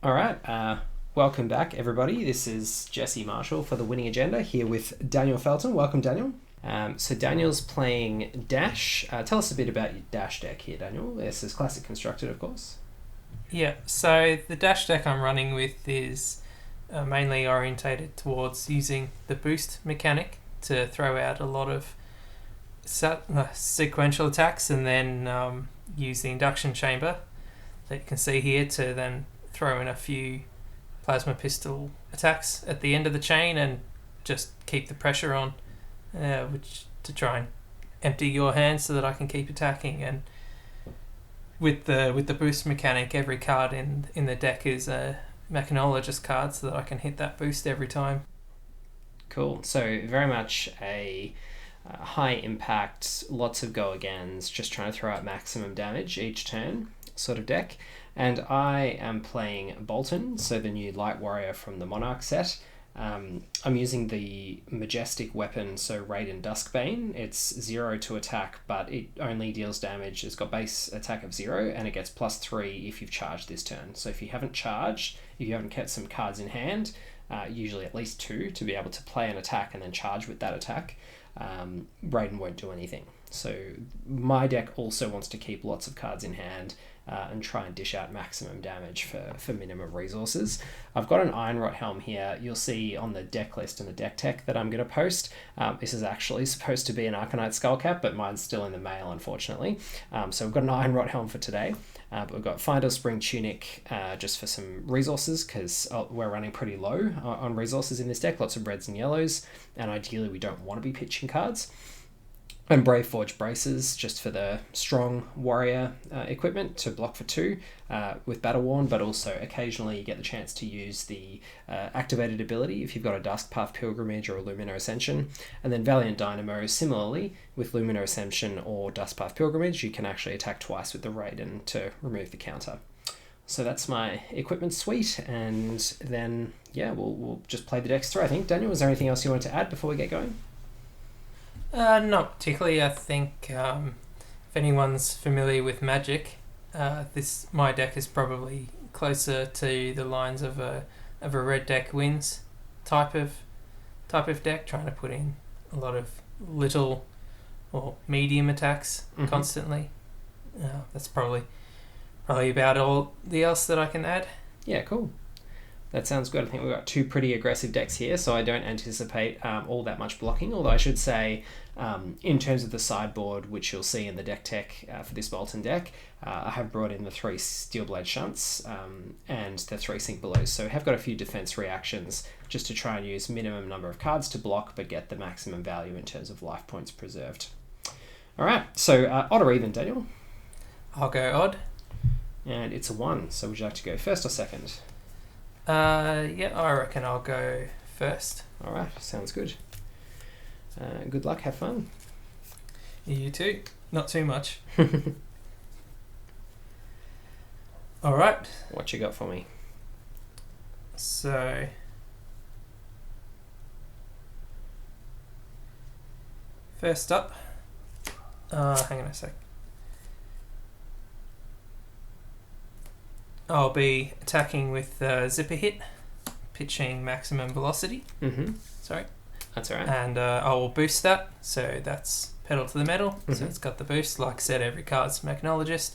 All right. Welcome back, everybody. This is Jesse Marshall for the Winning Agenda here with Daniel Felton. Welcome, Daniel. So Daniel's playing Dash. Tell us a bit about your Dash deck here, Daniel. This is classic constructed, of course. Yeah, so the Dash deck I'm running with is mainly orientated towards using the boost mechanic to throw out a lot of sequential attacks, and then use the induction chamber that you can see here to then throw in a few plasma pistol attacks at the end of the chain and just keep the pressure on, which to try and empty your hand so that I can keep attacking. And with the boost mechanic, every card in the deck is a mechanologist card so that I can hit that boost every time. Cool. So very much a high impact, lots of go-agains, just trying to throw out maximum damage each turn sort of deck. And I am playing Boltyn, so the new light warrior from the Monarch set. I'm using the majestic weapon, so Raiden Duskbane. It's 0 to attack, but it only deals damage. It's got base attack of 0, and it gets +3 if you've charged this turn. So if you haven't charged, if you haven't kept some cards in hand, usually at least 2, to be able to play an attack and then charge with that attack, Raiden won't do anything. So my deck also wants to keep lots of cards in hand and try and dish out maximum damage for minimum resources. I've got an Iron Rot Helm here. You'll see on the deck list and the deck tech that I'm going to post. This is actually supposed to be an Arcanite Skullcap, but mine's still in the mail, unfortunately. So we've got an Iron Rot Helm for today. But we've got Finder Spring Tunic just for some resources, because we're running pretty low on resources in this deck. Lots of reds and yellows, and ideally we don't want to be pitching cards. And Brave Forge Braces, just for the strong warrior equipment to block for 2 with Battle Worn, but also occasionally you get the chance to use the activated ability if you've got a Duskpath Pilgrimage or a Lumina Ascension. And then Valiant Dynamo, similarly, with Lumina Ascension or Duskpath Pilgrimage, you can actually attack twice with the Raiden to remove the counter. So that's my equipment suite, and then, yeah, we'll just play the decks through, I think. Daniel, is there anything else you wanted to add before we get going? Not particularly. I think if anyone's familiar with Magic, my deck is probably closer to the lines of a red deck wins type of deck, trying to put in a lot of little or medium attacks constantly. That's probably about all the else that I can add. Yeah, cool. That sounds good. I think we've got 2 pretty aggressive decks here, so I don't anticipate all that much blocking, although I should say, in terms of the sideboard, which you'll see in the deck tech for this Boltyn deck, I have brought in the 3 Steelblade Shunts and the 3 Sink Belows, so I have got a few defense reactions just to try and use minimum number of cards to block, but get the maximum value in terms of life points preserved. All right, so odd or even, Daniel? I'll go odd. And it's a 1, so would you like to go first or second? Yeah, I reckon I'll go first. All right, sounds good. Good luck, have fun. You too. Not too much. All right. What you got for me? So, first up, hang on a sec. I'll be attacking with Zipper Hit, pitching maximum velocity. Sorry. That's all right. And I will boost that, so that's pedal to the metal. So it's got the boost. Like I said, every card's mechanologist.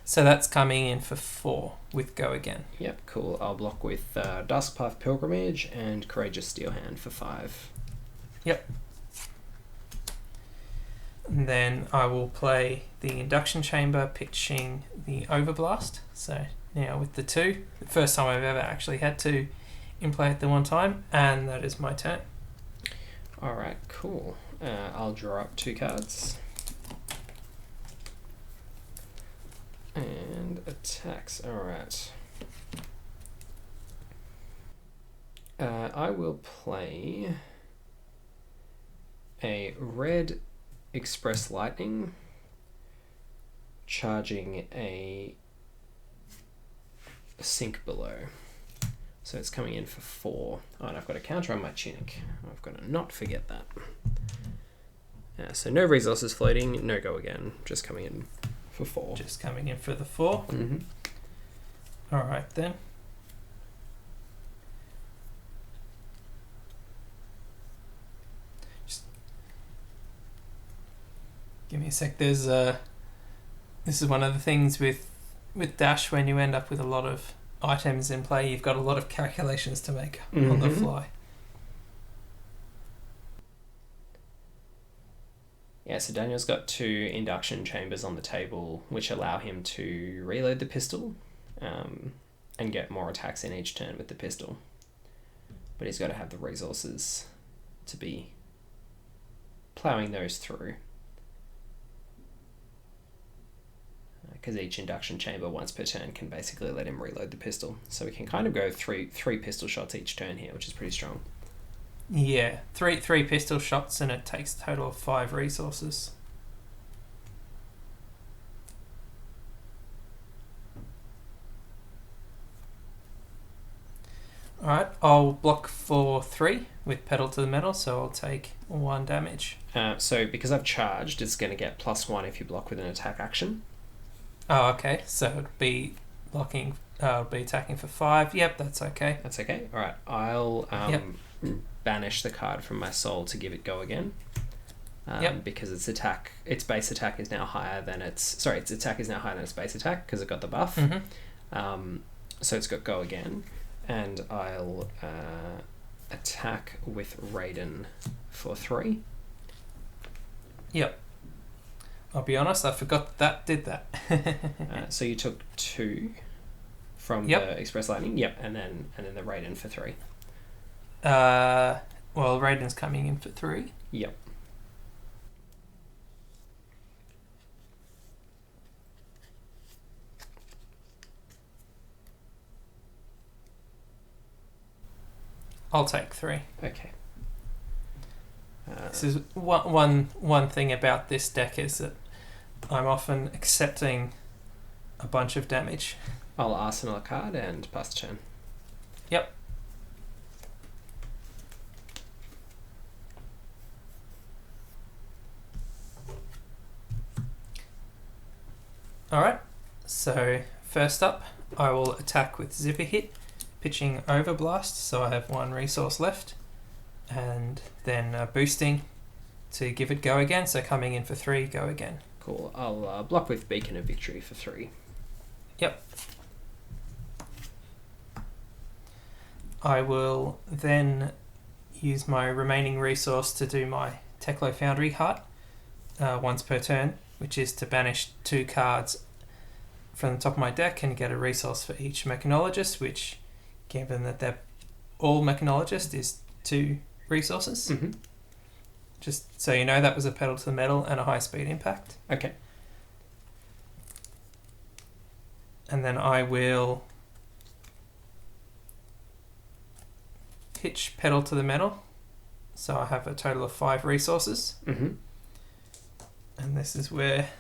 So that's coming in for 4 with Go Again. Yep, cool. I'll block with Duskpath Pilgrimage and Courageous Steel Hand for 5. Yep. And then I will play the Induction Chamber, pitching the Overblast. So now with the 2, the first time I've ever actually had 2 in play at the one time, and that is my turn. All right, cool. I'll draw up 2 cards. And attacks. All right. I will play a red Express Lightning, charging a Sink Below. So it's coming in for 4. Oh, and I've got a counter on my Tunic. I've got to not forget that. So no resources floating, no Go Again, just coming in for 4. Just coming in for the 4. Mm-hmm. All right then. a sec. There's this is one of the things with Dash when you end up with a lot of items in play. You've got a lot of calculations to make on the fly. Yeah, so Daniel's got 2 induction chambers on the table, which allow him to reload the pistol and get more attacks in each turn with the pistol. But he's got to have the resources to be ploughing those through. Because each induction chamber once per turn can basically let him reload the pistol. So we can kind of go three pistol shots each turn here, which is pretty strong. Yeah, three pistol shots, and it takes a total of 5 resources. Alright, I'll block for 3 with Pedal to the Metal, so I'll take 1 damage. So because I've charged, it's going to get +1 if you block with an attack action. Oh, okay, so it'd be blocking, be attacking for 5. Yep, that's okay. That's okay. Alright, I'll banish the card from my soul to give it go again. Because its base attack is now higher than its attack is now higher than its base attack because it got the buff. So it's got go again, and I'll attack with Raiden for 3. Yep. I'll be honest, I forgot that did that. So you took 2 from the Express Lightning. Yep, and then the Raiden for 3. Well, Raiden's coming in for 3. Yep. I'll take 3. Okay. This is one thing about this deck is that I'm often accepting a bunch of damage. I'll arsenal a card and pass the turn. Yep. Alright, so first up I will attack with Zipper Hit, pitching Overblast, so I have 1 resource left, and then boosting to give it go again, so coming in for 3, go again. Cool. I'll block with Beacon of Victory for 3. Yep. I will then use my remaining resource to do my Teklo Foundry Heart once per turn, which is to banish 2 cards from the top of my deck and get a resource for each Mechanologist, which, given that they're all Mechanologist, is 2 resources. Just so you know, that was a Pedal to the Metal and a high speed impact. Okay. And then I will pitch Pedal to the Metal, so I have a total of 5 resources. And this is where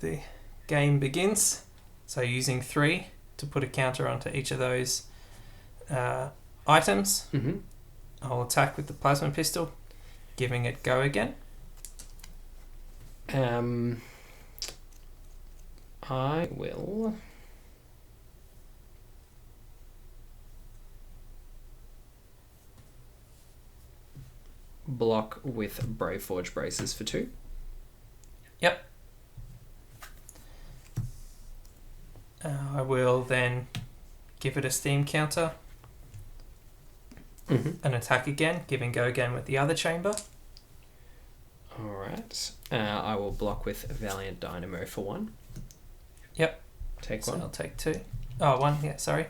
the game begins. So using 3 to put a counter onto each of those items. I'll attack with the Plasma Pistol, giving it go again. I will block with Brave Forge Braces for 2. Yep. I will then give it a steam counter. And attack again, giving go again with the other chamber. Alright. I will block with Valiant Dynamo for 1. Yep. Take So 1. I'll take 2. Oh, 1, yeah, sorry.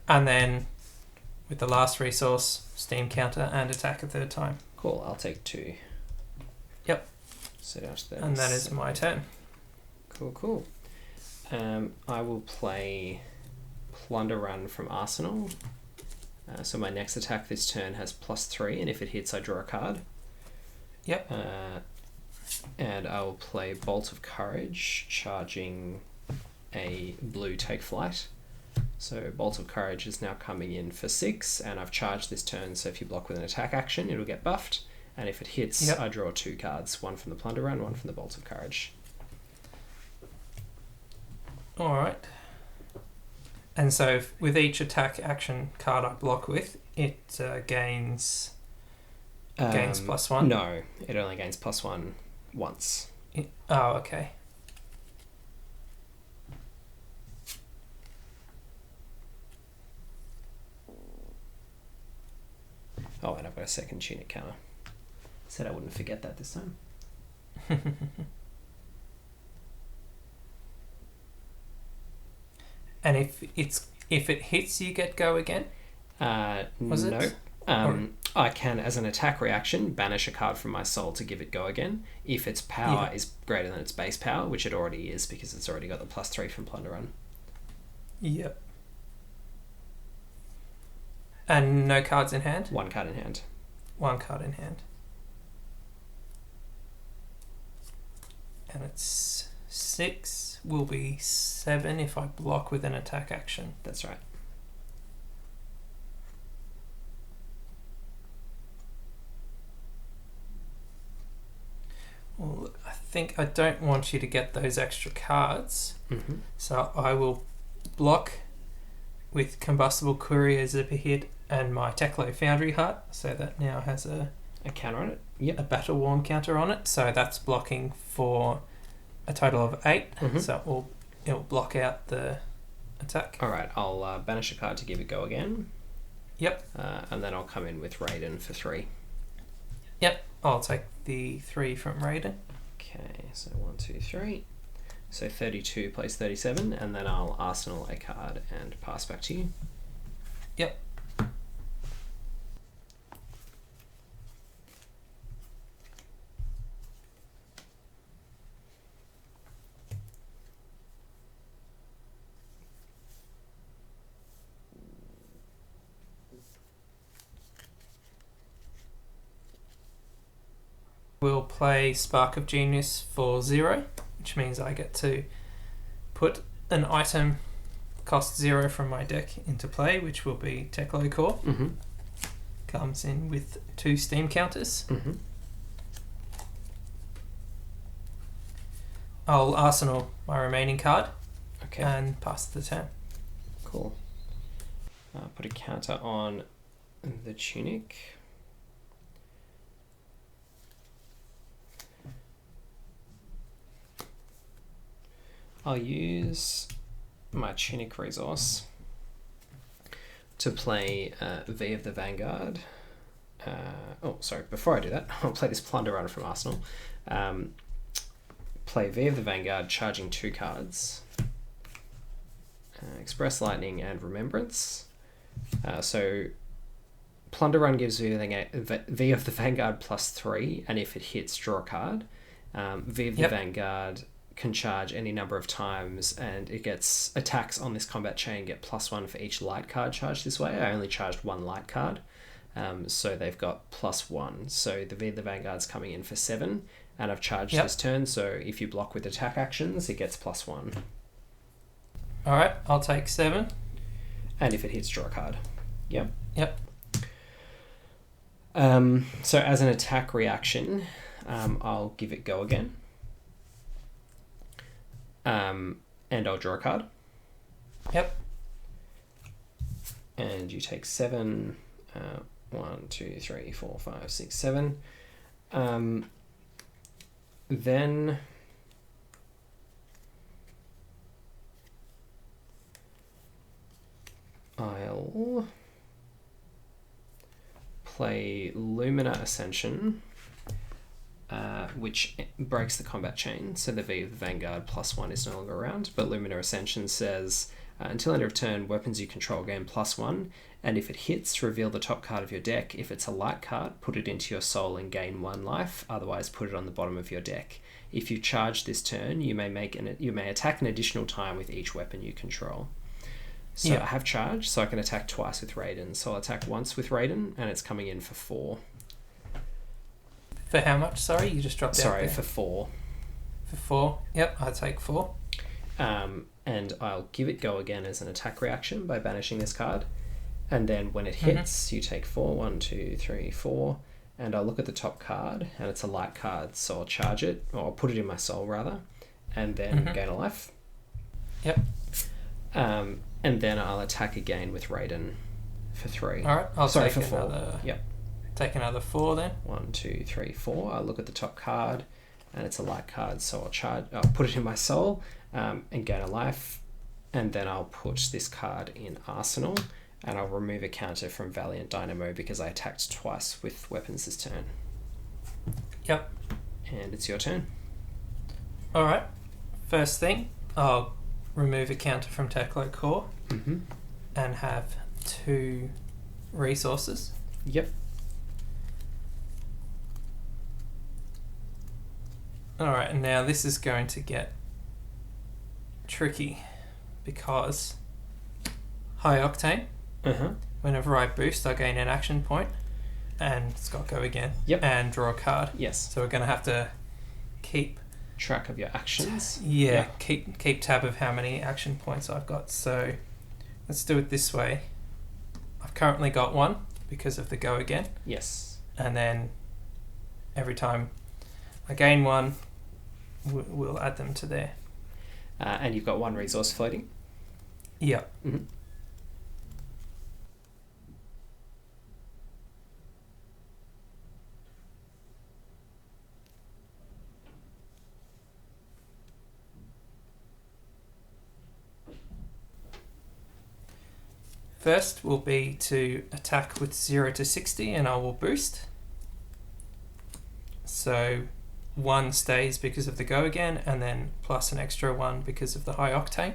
And then with the last resource, steam counter and attack a 3rd time. Cool, I'll take 2. Yep. So that's and that is my turn. Cool. I will play Plunder Run from Arsenal. So my next attack this turn has +3, and if it hits, I draw a card. Yep. And I will play Bolt of Courage, charging a blue Take Flight. So Bolt of Courage is now coming in for 6, and I've charged this turn, so if you block with an attack action, it'll get buffed. And if it hits, I draw 2 cards, 1 from the Plunder Run, 1 from the Bolt of Courage. Alright. And so with each attack action card I block with, it gains gains +1? No, it only gains +1 once. Oh, okay. Oh, and I've got a second tunic counter. Said I wouldn't forget that this time. And if it hits, you get go again? Was no. it? I can, as an attack reaction, banish a card from my soul to give it go again if its power is greater than its base power, which it already is because it's already got the +3 from Plunder Run. Yep. And no cards in hand? One card in hand. One card in hand. And it's 6, will be 7 if I block with an attack action. That's right. Well, I think I don't want you to get those extra cards, so I will block with Combustible Courier, Zipper Hit, and my Teklo Foundry Heart, so that now has a counter on it. Yep. a Battle Worn counter on it, so that's blocking for a total of 8, so it'll block out the attack. Alright, I'll banish a card to give it go again. Yep. And then I'll come in with Raiden for 3. Yep, I'll take the 3 from Raiden. Okay, so 1, 2, 3. So 32 plays 37, and then I'll arsenal a card and pass back to you. Yep. We'll play Spark of Genius for 0, which means I get to put an item cost 0 from my deck into play, which will be Teklo Core. Comes in with 2 steam counters. I'll arsenal my remaining card and pass the turn. Cool. Put a counter on the tunic. I'll use my tunic resource to play V of the Vanguard. Before I do that, I'll play this Plunder Runner from Arsenal. Play V of the Vanguard, charging 2 cards. Express Lightning and Remembrance. So Plunder Run gives V of the Vanguard +3, and if it hits, draw a card. V of the Vanguard can charge any number of times, and it gets attacks on this combat chain get +1 for each light card charged this way. I only charged 1 light card, so they've got +1. So the V of the Vanguard's coming in for 7, and I've charged this turn, so if you block with attack actions, it gets +1. Alright, I'll take 7. And if it hits, draw a card. Yep. So as an attack reaction, I'll give it go again. And I'll draw a card. Yep. And you take 7. 1, 2, 3, 4, 5, 6, 7. Then I'll play Lumina Ascension, which breaks the combat chain, so the V of the Vanguard +1 is no longer around, but Lumina Ascension says, until end of turn, weapons you control gain +1, and if it hits, reveal the top card of your deck. If it's a light card, put it into your soul and gain 1 life, otherwise put it on the bottom of your deck. If you charge this turn, you may attack an additional time with each weapon you control. So I have charge, so I can attack twice with Raiden. So I'll attack once with Raiden, and it's coming in for 4. For how much? Sorry, you just dropped out there. For 4. For 4. Yep, I'll take 4. And I'll give it go again as an attack reaction by banishing this card. And then when it hits, you take 4. 1, 2, 3, 4. And I'll look at the top card, and it's a light card, so I'll charge it, or I'll put it in my soul rather, and then gain a life. Yep. And then I'll attack again with Raiden for 3. Alright, I'll take for 4. another... Yep. take another 4 then. 1, 2, 3, 4. I'll look at the top card, and it's a light card, so I'll put it in my soul and gain a life, and then I'll put this card in Arsenal, and I'll remove a counter from Valiant Dynamo because I attacked twice with weapons this turn. Yep. And it's your turn. Alright. First thing, I'll remove a counter from Teklo Core and have 2 resources. Yep. Alright, and now this is going to get tricky because high octane, whenever I boost, I gain an action point, and it's got go again. Yep. And draw a card. Yes. So we're going to have to keep track of your actions. Yeah, keep tab of how many action points I've got. So let's do it this way. I've currently got 1 because of the go again. Yes. And then every time I gain 1, we'll add them to there. And you've got 1 resource floating. Yep. First will be to attack with 0 to 60, and I will boost. So 1 stays because of the go again, and then plus an extra 1 because of the high octane.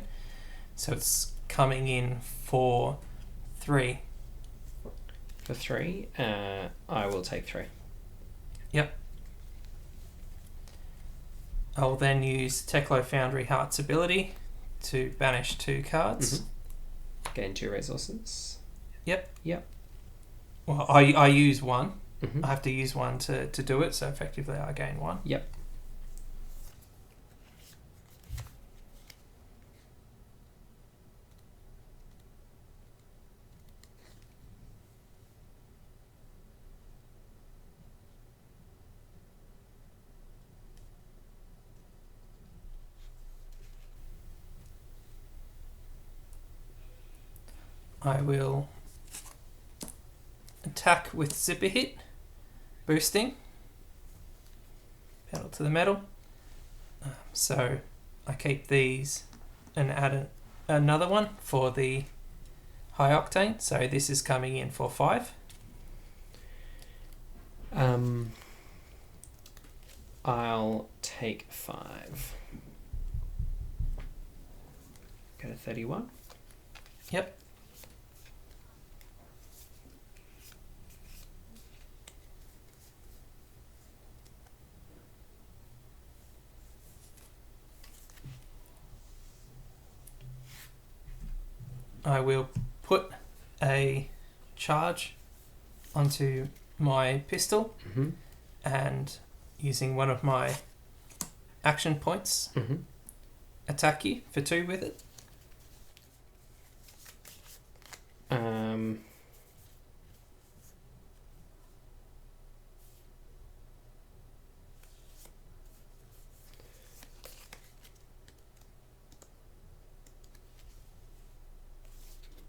So it's coming in for 3. For 3, I will take 3. Yep. I'll then use Teklo Foundry Heart's ability to banish 2 cards. Gain 2 resources. Yep. Yep. Well, I use 1. I have to use 1 to do it, so effectively I gain 1. Yep. I will attack with Zipper Hit, boosting, pedal to the metal. So I keep these and add another one for the high octane. So this is coming in for 5. I'll take 5. Go to 31. Yep. I will put a charge onto my pistol and using one of my action points attack you for 2 with it.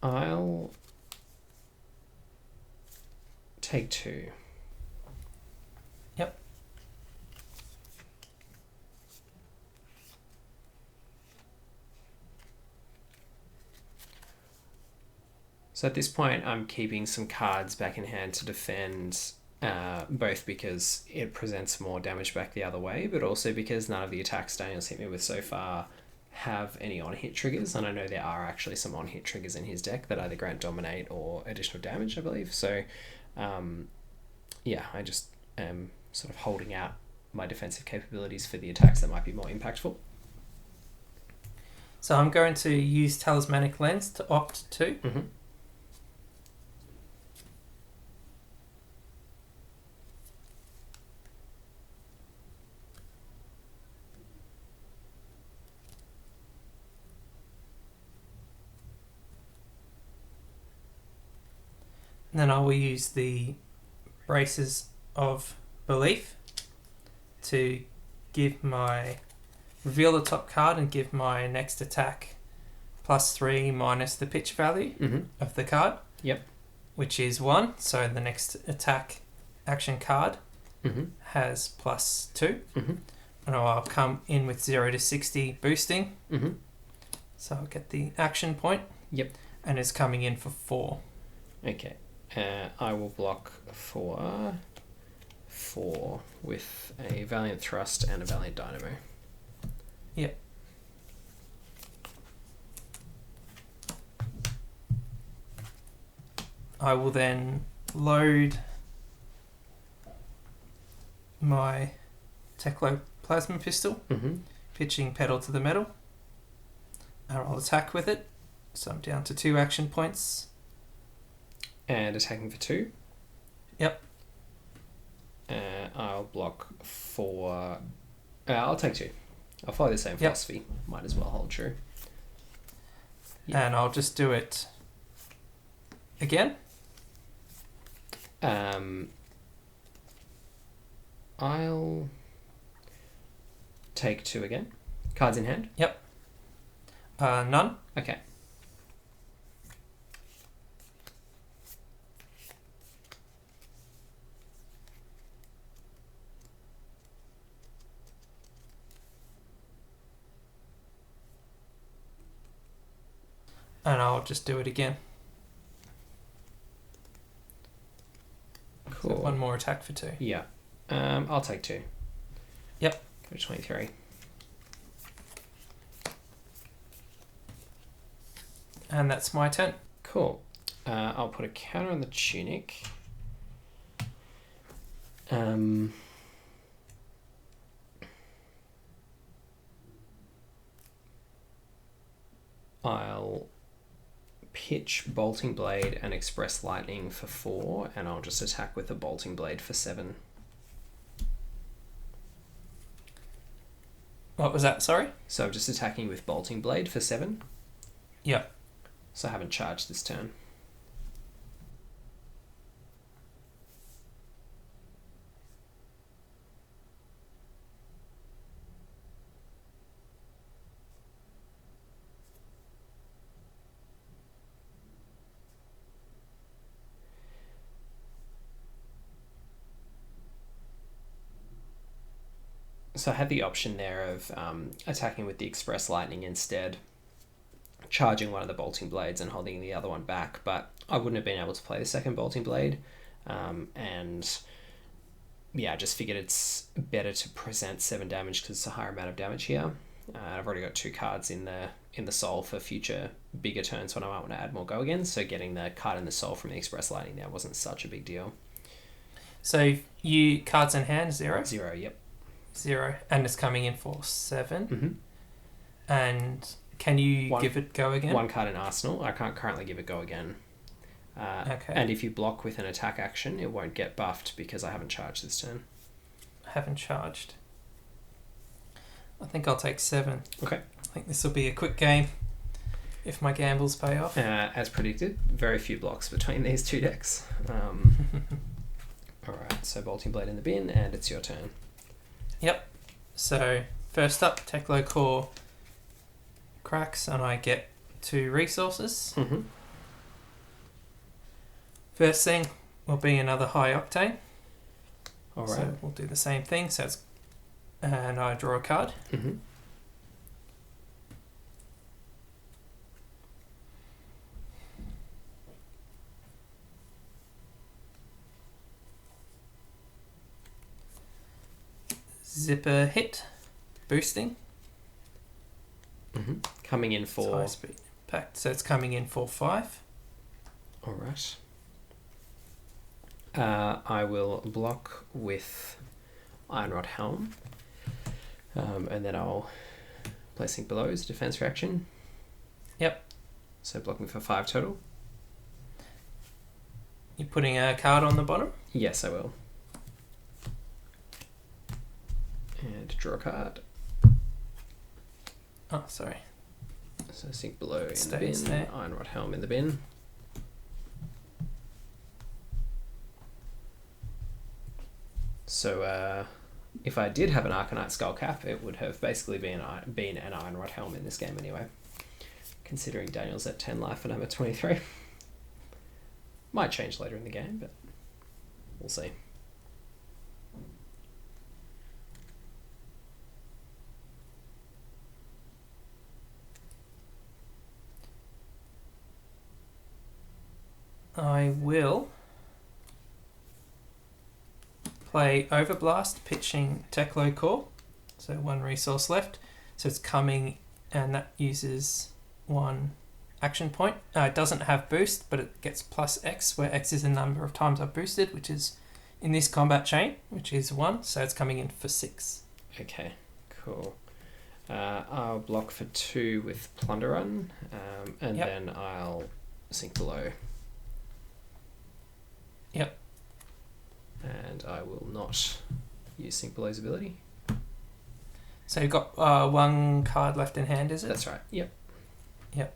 I'll take 2. Yep. So at this point, I'm keeping some cards back in hand to defend, both because it presents more damage back the other way, but also because none of the attacks Daniel's hit me with so far have any on-hit triggers, and I know there are actually some on-hit triggers in his deck that either grant dominate or additional damage, I believe. So, I just am sort of holding out my defensive capabilities for the attacks that might be more impactful. So I'm going to use Talismanic Lens to opt to. And then I will use the Braces of Belief to reveal the top card and give my next attack +3 minus the pitch value of the card. Yep. Which is 1. So the next attack action card Mm-hmm. has +2. Mm-hmm. And I'll come in with 0 to 60 boosting. Mm-hmm. So I'll get the action point. Yep. And it's coming in for 4. Okay. I will block for 4 with a Valiant Thrust and a Valiant Dynamo. Yep. I will then load my Teclo plasma pistol, Mm-hmm. pitching pedal to the metal, and I'll attack with it. So I'm down to 2 action points. And attacking for 2. Yep. I'll block for... I'll take 2. I'll follow the same philosophy. Might as well hold true. Yep. And I'll just do it again. I'll take 2 again. Cards in hand? None. Okay. And I'll just do it again. Cool. So 1 more attack for 2. Yeah. I'll take 2. Yep. Go to 23. And that's my turn. Cool. I'll put a counter on the tunic. I'll pitch Bolting Blade and Express Lightning for 4, and I'll just attack with the Bolting Blade for 7. What was that? Sorry? So I'm just attacking with Bolting Blade for 7. Yep. So I haven't charged this turn. So I had the option there of attacking with the Express Lightning instead, charging one of the Bolting Blades and holding the other one back, but I wouldn't have been able to play the second Bolting Blade, and yeah, I just figured it's better to present 7 damage because it's a higher amount of damage here. I've already got 2 cards in the soul for future bigger turns when I might want to add more go again, so getting the card in the soul from the Express Lightning there wasn't such a big deal. So you cards in hand 0? 0, yep. 0, and it's coming in for 7. Mm-hmm. And can you give it go again? 1 card in Arsenal. I can't currently give it go again. Okay. And if you block with an attack action, it won't get buffed because I haven't charged this turn. I haven't charged. I think I'll take 7. Okay. I think this will be a quick game if my gambles pay off. As predicted, very few blocks between these 2 decks. Alright, so Bolting Blade in the bin, and it's your turn. Yep. So first up, Teclo Core cracks, and I get 2 resources. Mm-hmm. First thing will be another high octane. Alright. So we'll do the same thing. So it's, and I draw a card. Mm-hmm. Zipper hit, boosting. Mm-hmm. Coming in It's for... high speed impact. So it's coming in for 5. Alright. I will block with Ironrod Helm. And then I'll placing below as a defense reaction. Yep. So blocking for 5 total. You're putting a card on the bottom? Yes, I will. And draw a card. Oh, sorry. So sink below in the Stays bin. there. Ironrod Helm in the bin. So if I did have an Arcanite Skullcap, it would have basically been an Ironrod Helm in this game anyway. Considering Daniel's at 10 life and I'm at 23. Might change later in the game, but we'll see. I will play Overblast, pitching Teklo Core. So 1 resource left. So it's coming, and that uses 1 action point. It doesn't have boost, but it gets plus X, where X is the number of times I've boosted, which is in this combat chain, which is 1. So it's coming in for 6. Okay, cool. I'll block for 2 with Plunder Run, and Yep. then I'll sink below. Yep. And I will not use Sink Below's ability. So you've got 1 card left in hand, is it? That's right. Yep. Yep.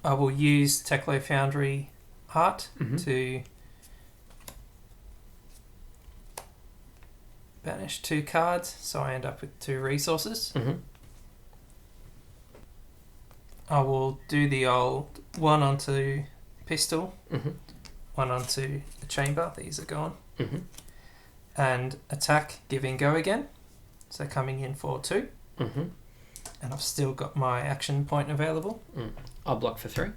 I will use Teklo Foundry Heart to banish 2 cards, so I end up with 2 resources. I will do the old 1 onto pistol, 1 onto the chamber. These are gone. And attack, giving go again. So coming in for 2. And I've still got my action point available. I'll block for 3.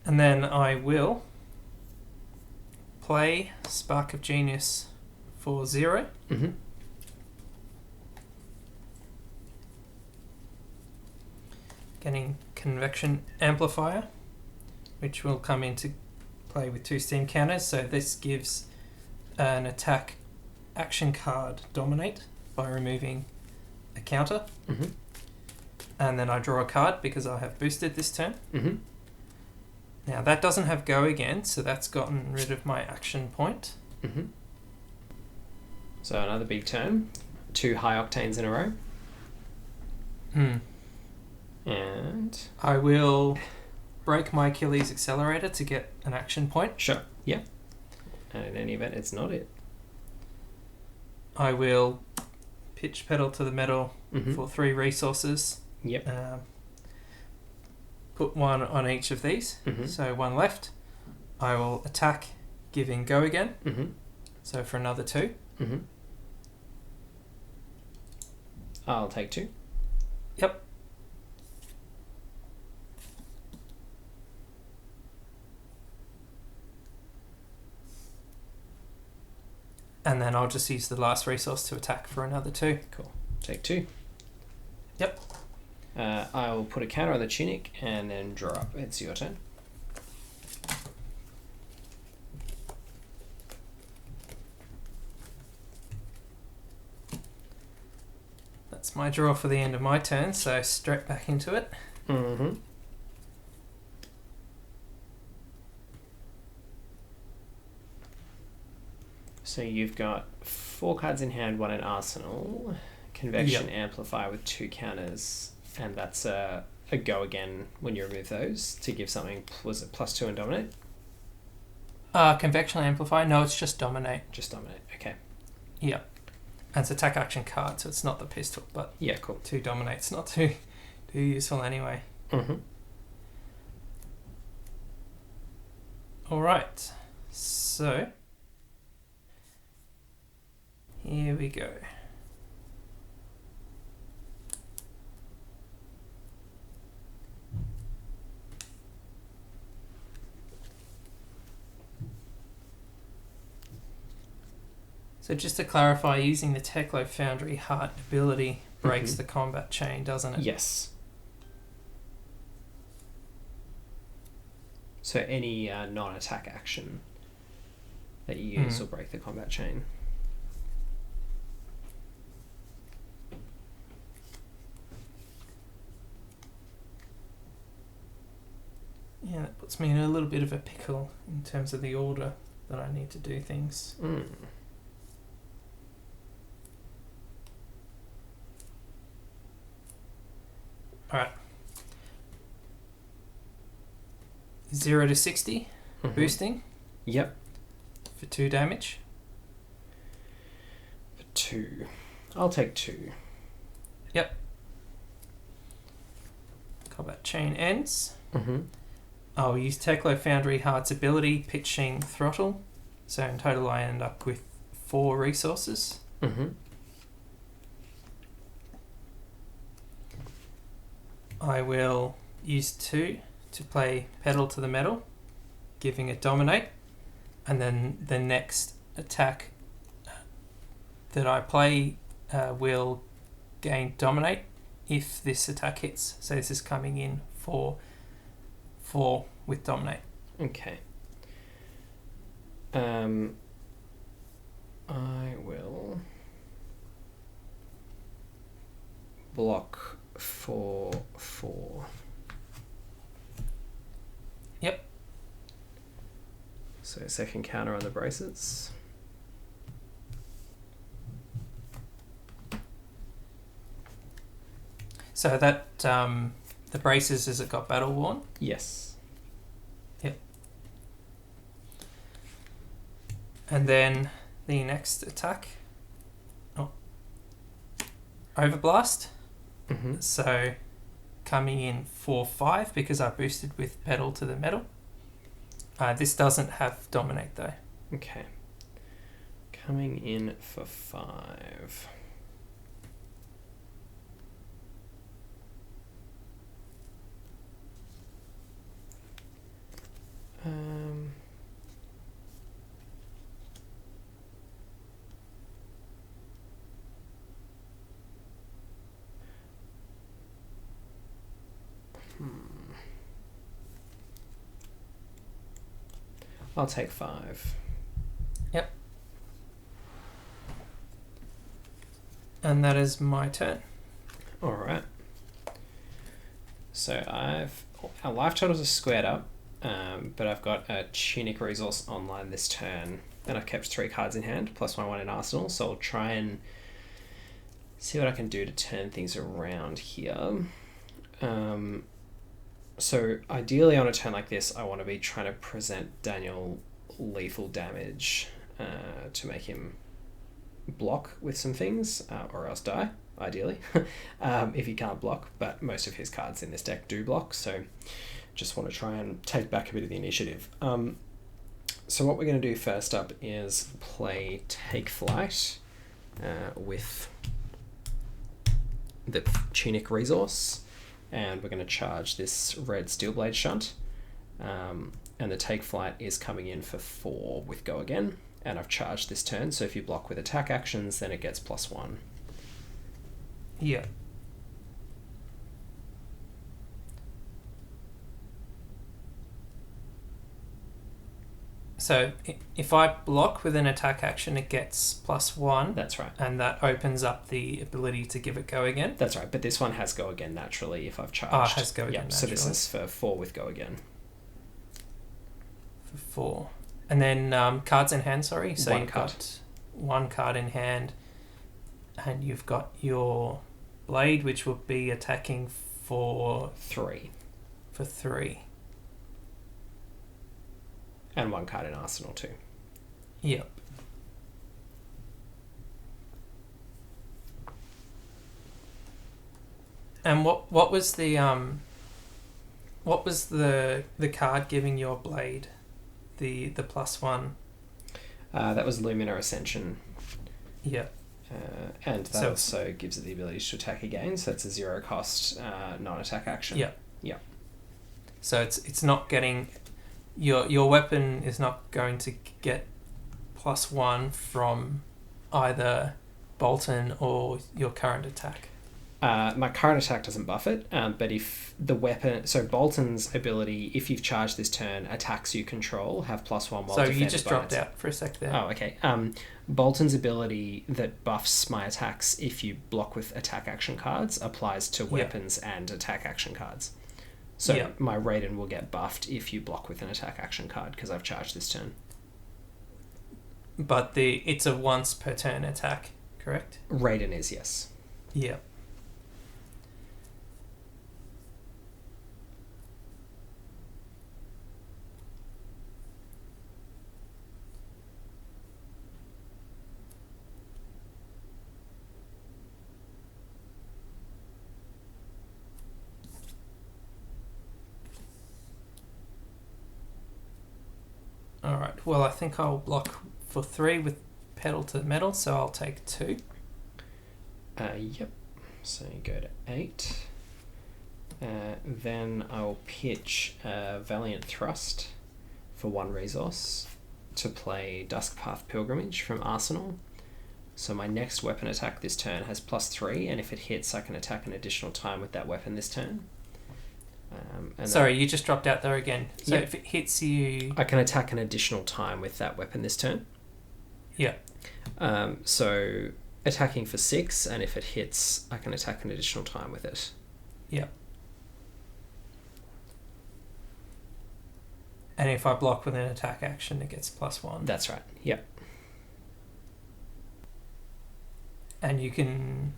And then I will play Spark of Genius for 0. Getting Convection Amplifier, which will come into play with 2 steam counters. So this gives an attack action card Dominate by removing a counter. And then I draw a card because I have boosted this turn. Now that doesn't have go again, so that's gotten rid of my action point. So another big turn. 2 high octanes in a row. And I will break my Achilles Accelerator to get an action point. sure. Yeah. And in any event, it's not it. I will pitch Pedal to the Metal Mhm. for 3 resources. Yep. Put 1 on each of these, Mhm. so 1 left. I will attack, giving go again, Mhm. so for another 2. Mhm. I'll take 2. Yep. And then I'll just use the last resource to attack for another 2. Cool. Take 2. Yep. I will put a counter on the Tunic and then draw up. It's your turn. That's my draw for the end of my turn, so straight back into it. So you've got 4 cards in hand, 1 in arsenal. Convection Amplifier with 2 counters, and that's a go again when you remove those to give something. Was it +2 and Dominate? Convection Amplify? No, it's just Dominate. Just Dominate. Okay. Yeah. And it's attack action card, so it's not the pistol, but Yeah. Cool. 2 Dominate's not too useful anyway. Alright. So here we go. So just to clarify, using the Teklo Foundry Heart ability breaks the combat chain, doesn't it? Yes. So any non-attack action that you use will break the combat chain. Yeah, that puts me in a little bit of a pickle in terms of the order that I need to do things. Alright. 0 to 60 boosting. Yep. For 2 damage. For 2. I'll take 2. Yep. Combat chain ends. I'll use Teklo Foundry Heart's ability, Pitching Throttle. So in total I end up with 4 resources. I will use 2 to play Pedal to the Metal, giving it Dominate. And then the next attack that I play will gain Dominate if this attack hits. So this is coming in for 4 with Dominate. Okay. I will block for 4. Yep. So second counter on the braces. So that the braces, has it got Battle Worn? Yes. Yep. And then the next attack. Overblast. So coming in for 5 because I boosted with Pedal to the Metal. This doesn't have Dominate though. Okay. Coming in for 5. I'll take 5. Yep. And that is my turn. All right. So our life totals are squared up, but I've got a Tunic resource online this turn, and I've kept 3 cards in hand, plus 1 in arsenal, so I'll try and see what I can do to turn things around here. So ideally on a turn like this, I want to be trying to present Daniel lethal damage to make him block with some things, or else die, ideally, if he can't block, but most of his cards in this deck do block, so just want to try and take back a bit of the initiative. So what we're going to do first up is play Take Flight with the Tunic resource, and we're going to charge this red Steelblade Shunt, and the Take Flight is coming in for 4 with Go Again, and I've charged this turn, so if you block with attack actions, then it gets +1. Yeah. So if I block with an attack action, it gets +1. That's right. And that opens up the ability to give it Go Again. That's right, but this one has Go Again naturally if I've charged. Oh, it has Go Again naturally. So this is for 4 with Go Again. For 4. And then cards in hand, sorry. So One you've card. got 1 card in hand, and you've got your blade, which will be attacking for 3. For 3. And 1 card in arsenal too. Yep. And what was the card giving your blade the +1? That was Lumina Ascension. Yep. And that also gives it the ability to attack again, so it's a 0 cost non-attack action. Yep. Yep. So it's not getting your weapon is not going to get +1 from either Boltyn or your current attack. My current attack doesn't buff it, but if the weapon... So Boltyn's ability, if you've charged this turn, attacks you control have +1 while So defended you just by dropped out for a sec there. Oh, okay. Boltyn's ability that buffs my attacks if you block with attack action cards applies to weapons and attack action cards. So my Raiden will get buffed if you block with an attack action card because I've charged this turn. But it's a once per turn attack, correct? Raiden is, yes. Yeah. well, I think I'll block for 3 with pedal to metal, so I'll take 2. Yep. So you go to 8. Then I'll pitch Valiant Thrust for 1 resource to play Duskpath Pilgrimage from Arsenal. So my next weapon attack this turn has +3, and if it hits, I can attack an additional time with that weapon this turn. Sorry, you just dropped out there again. So Yep. if it hits you... I can attack an additional time with that weapon this turn. Yeah. So attacking for 6, and if it hits, I can attack an additional time with it. Yeah. And if I block with an attack action, it gets +1. That's right. Yep. And you can...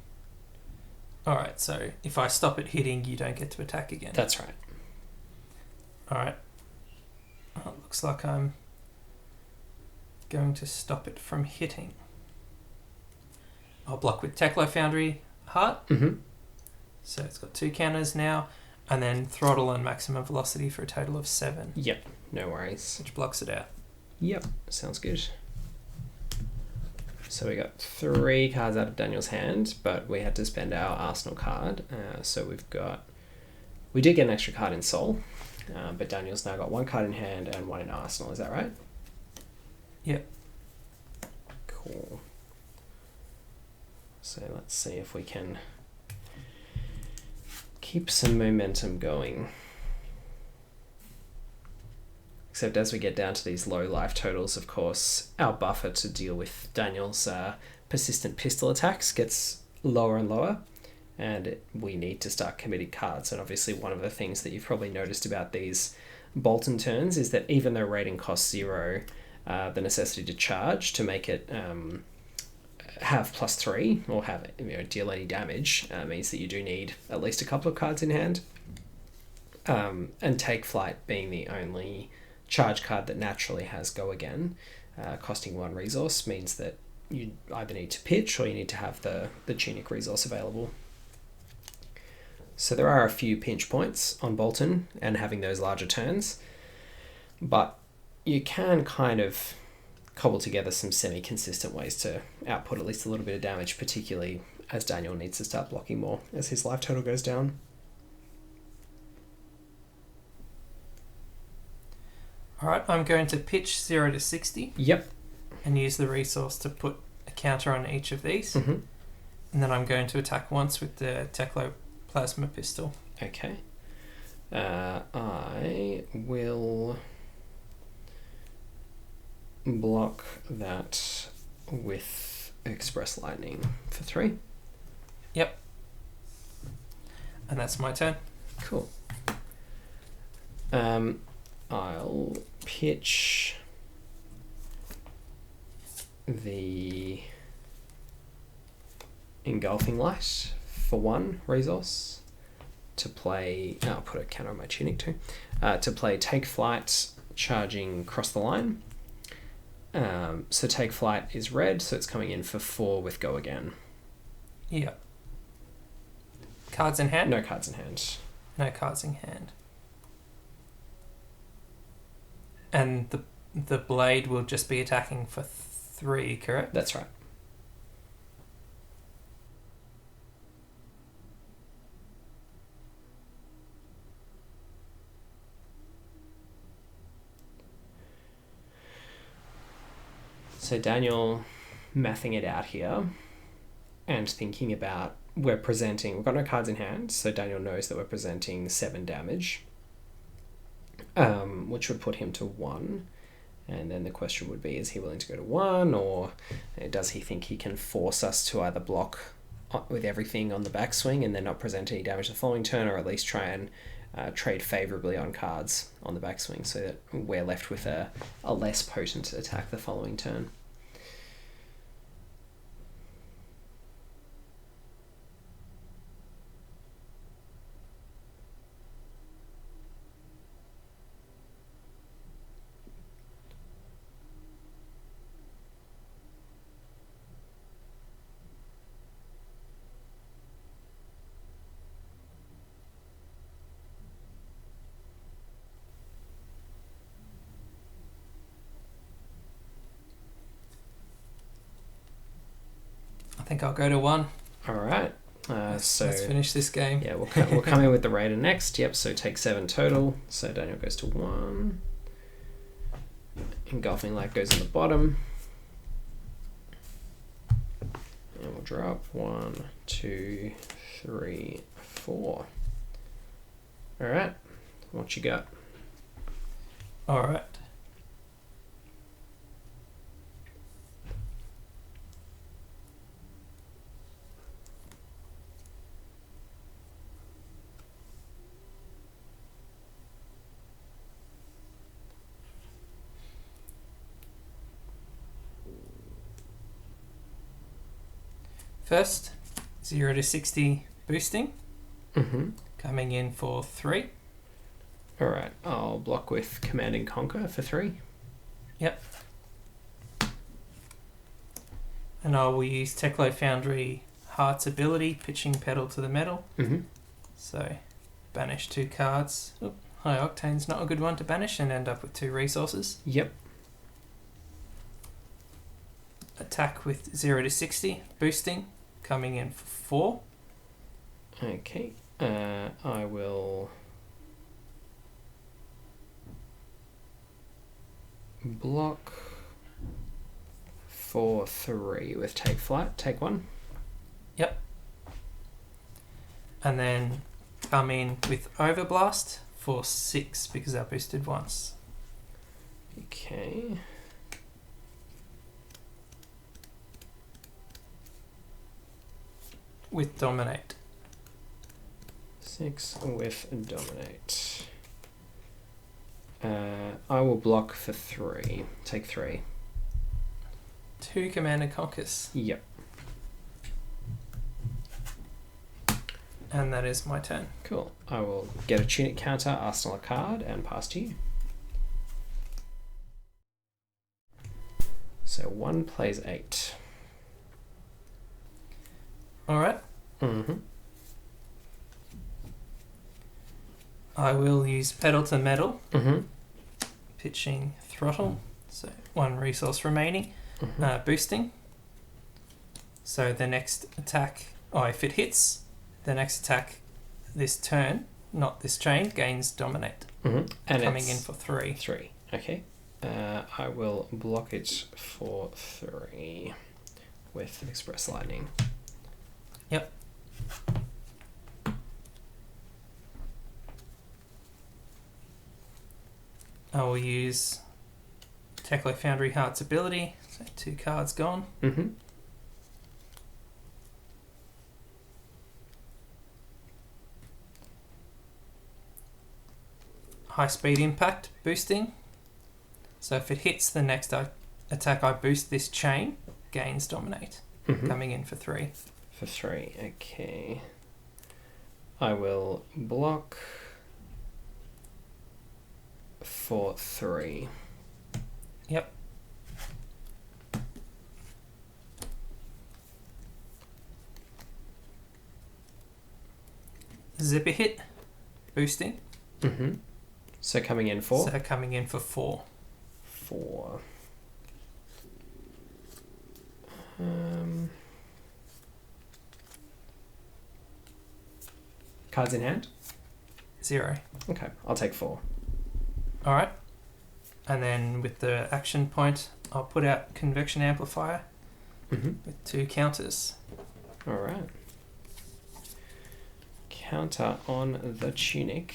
Alright, so if I stop it hitting, you don't get to attack again. That's right. Alright. Oh, it looks like I'm going to stop it from hitting. I'll block with Teklo Foundry Heart. Mm-hmm. So it's got 2 counters now. And then Throttle and Maximum Velocity for a total of 7. Yep. No worries. Which blocks it out. Yep. Sounds good. So we got 3 cards out of Daniel's hand, but we had to spend our Arsenal card. So we did get an extra card in Soul, but Daniel's now got 1 card in hand and 1 in Arsenal. Is that right? Yep. Cool. So let's see if we can keep some momentum going. Except as we get down to these low life totals, of course, our buffer to deal with Daniel's persistent pistol attacks gets lower and lower, and we need to start committing cards. And obviously one of the things that you've probably noticed about these Boltyn turns is that even though rating costs 0, the necessity to charge to make it have +3 or have deal any damage means that you do need at least a couple of cards in hand. And Take Flight being the only charge card that naturally has Go Again, costing 1 resource, means that you either need to pitch or you need to have the Tunic resource available. So there are a few pinch points on Boltyn and having those larger turns, but you can kind of cobble together some semi-consistent ways to output at least a little bit of damage, particularly as Daniel needs to start blocking more as his life total goes down. Alright, I'm going to pitch 0 to 60. Yep. And use the resource to put a counter on each of these. Mm-hmm. And then I'm going to attack once with the Teklo Plasma Pistol. Okay. I will block that with Express Lightning for 3. Yep. And that's my turn. Cool. I'll pitch the Engulfing Light for 1 resource to play... I'll put a counter on my Tunic too. To play Take Flight, charging Cross the Line. So Take Flight is red, so it's coming in for 4 with Go Again. Yep. Cards in hand? No cards in hand. No cards in hand. And the blade will just be attacking for 3, correct? That's right. So Daniel mathing it out here and thinking about we've got no cards in hand, so Daniel knows that we're presenting 7 damage, which would put him to 1. And then the question would be, is he willing to go to 1, or does he think he can force us to either block with everything on the backswing and then not present any damage the following turn, or at least try and trade favourably on cards on the backswing so that we're left with a less potent attack the following turn. I think I'll go to 1. All right. Let's finish this game. Yeah, we'll come in with the Raider next. Yep, so take 7 total. So Daniel goes to 1. Engulfing Light goes in the bottom. And we'll drop 1, 2, 3, 4. All right. What you got? All right. First, 0 to 60 boosting, coming in for 3. All right, I'll block with Command and Conquer for 3. Yep. And I will use Teklo Foundry Heart's ability, pitching pedal to the metal. So, banish 2 cards. Oop, High Octane's not a good one to banish and end up with 2 resources. Yep. Attack with 0 to 60 boosting, coming in for 4. Okay. I will block for 3 with Take Flight. Take 1. Yep. And then come in with Overblast for 6 because I boosted once. Okay. With Dominate. 6 with Dominate. I will block for 3. Take 3. 2 Command and Conquers. Yep. And that is my turn. Cool. I will get a Tunic counter, Arsenal a card, and pass to you. So 1 plays 8. Alright. I will use Pedal to Metal. Pitching Throttle. So 1 resource remaining. Boosting. So the next attack, if it hits, the next attack this turn, not this chain, gains Dominate. And coming in for 3. 3. Okay. I will block it for 3 with Express Lightning. Yep. I will use Teklo Foundry Heart's ability. So 2 cards gone. High Speed Impact boosting. So if it hits the next attack I boost this chain, gains Dominate. Coming in for 3. For 3, okay. I will block for 3. Yep. Zipper Hit boosting. So coming in for? So coming in for 4. 4. Cards in hand? 0. Okay, I'll take 4. Alright. And then with the action point, I'll put out Convection Amplifier with 2 counters. Alright. Counter on the Tunic.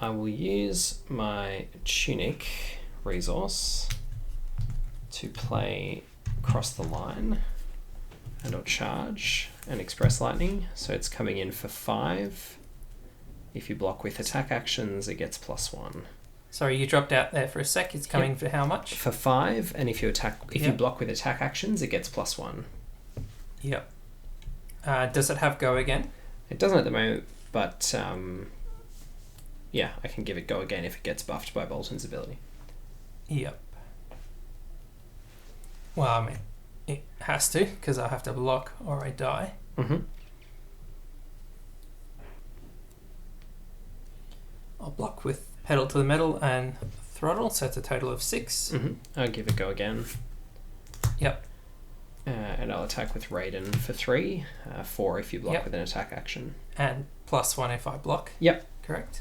I will use my Tunic resource to play Cross the Line and or charge and Express Lightning. So it's coming in for 5. If you block with attack actions, it gets +1. Sorry, you dropped out there for a sec. It's coming for how much? For 5, and if you you block with attack actions, it gets +1. Yep. Does it have go again? It doesn't at the moment, but yeah, I can give it go again if it gets buffed by Boltyn's ability. Yep. Well, I mean, it has to, because I have to block or I die. I'll block with Pedal to the Metal and throttle, so it's a total of 6. I'll give it a go again. Yep. And I'll attack with Raiden for 3, 4 if you block Yep. with an attack action. And +1 if I block. Yep. Correct.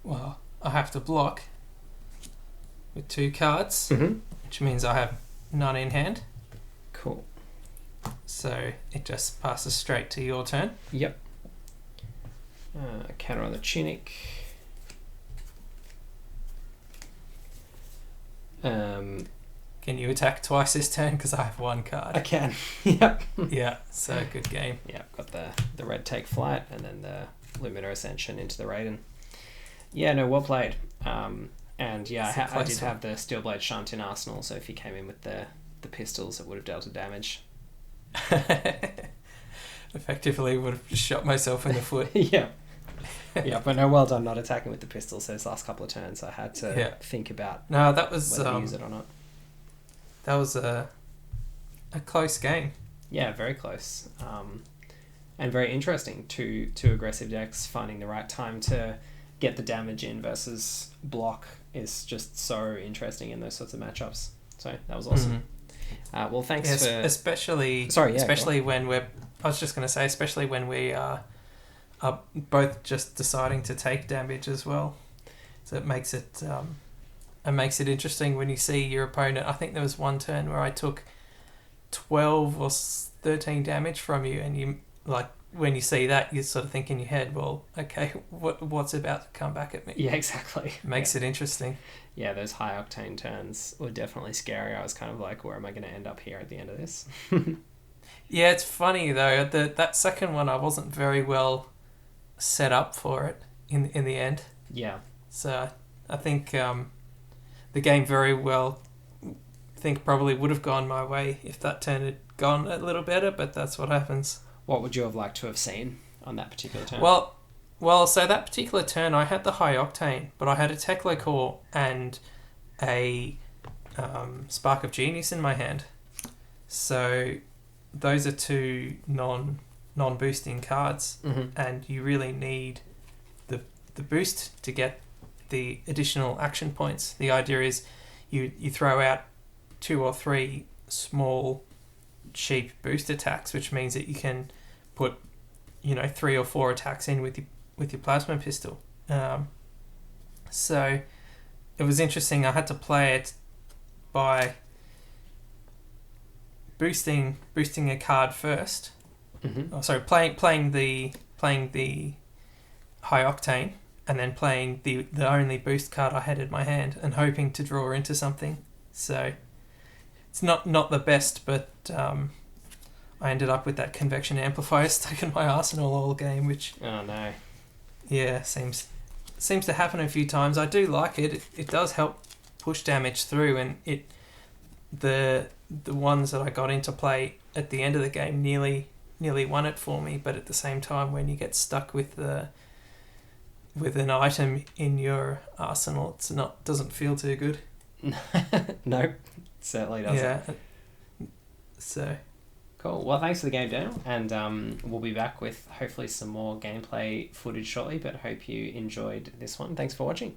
Well, I have to block with 2 cards, which means I have none in hand. Cool. So it just passes straight to your turn. Yep. Counter on the Tunic. Can you attack twice this turn? Because I have 1 card. I can. Yep. Yeah, so good game. Yeah, got the red take flight and then the Lumina Ascension into the Raiden. Yeah, no, well played. And yeah, I did have the Steelblade Shunt in Arsenal, so if you came in with the pistols, it would have dealt a damage. Effectively would have just shot myself in the foot. Yeah. Yeah, but no, well done not attacking with the pistols those last couple of turns. I had to think about that was whether to use it or not. That was a close game. Yeah, very close. And very interesting. Two aggressive decks finding the right time to get the damage in versus block is just so interesting in those sorts of matchups. So that was awesome. Well, thanks for... Especially when we're... I was just going to say, especially when we are both just deciding to take damage as well. So it makes it interesting when you see your opponent. I think there was one turn where I took 12 or 13 damage from you, and you, like, when you see that, you sort of think in your head, well, okay, what's about to come back at me? Yeah, exactly. Makes it interesting. Yeah, those high octane turns were definitely scary. I was kind of like, where am I going to end up here at the end of this? Yeah, it's funny though. That second one, I wasn't very well set up for it in the end. Yeah. So I think the game very well, probably would have gone my way if that turn had gone a little better, but that's what happens. What would you have liked to have seen on that particular turn? Well, so that particular turn, I had the high octane, but I had a Teklo Core and a Spark of Genius in my hand. So those are 2 non-boosting cards, and you really need the boost to get the additional action points. The idea is you throw out 2 or 3 small, cheap boost attacks, which means that you can put 3 or 4 attacks in with your plasma pistol. So it was interesting. I had to play it by boosting a card first. Playing the high octane, and then playing the only boost card I had in my hand, and hoping to draw into something. So it's not the best, but I ended up with that convection amplifier stuck in my arsenal all game, which... Oh, no. Yeah, seems to happen a few times. I do like it. It does help push damage through, and the ones that I got into play at the end of the game nearly won it for me. But at the same time, when you get stuck with an item in your arsenal, doesn't feel too good. No, it certainly doesn't. Yeah. So... Cool. Well, thanks for the game, Daniel, and we'll be back with hopefully some more gameplay footage shortly, but hope you enjoyed this one. Thanks for watching.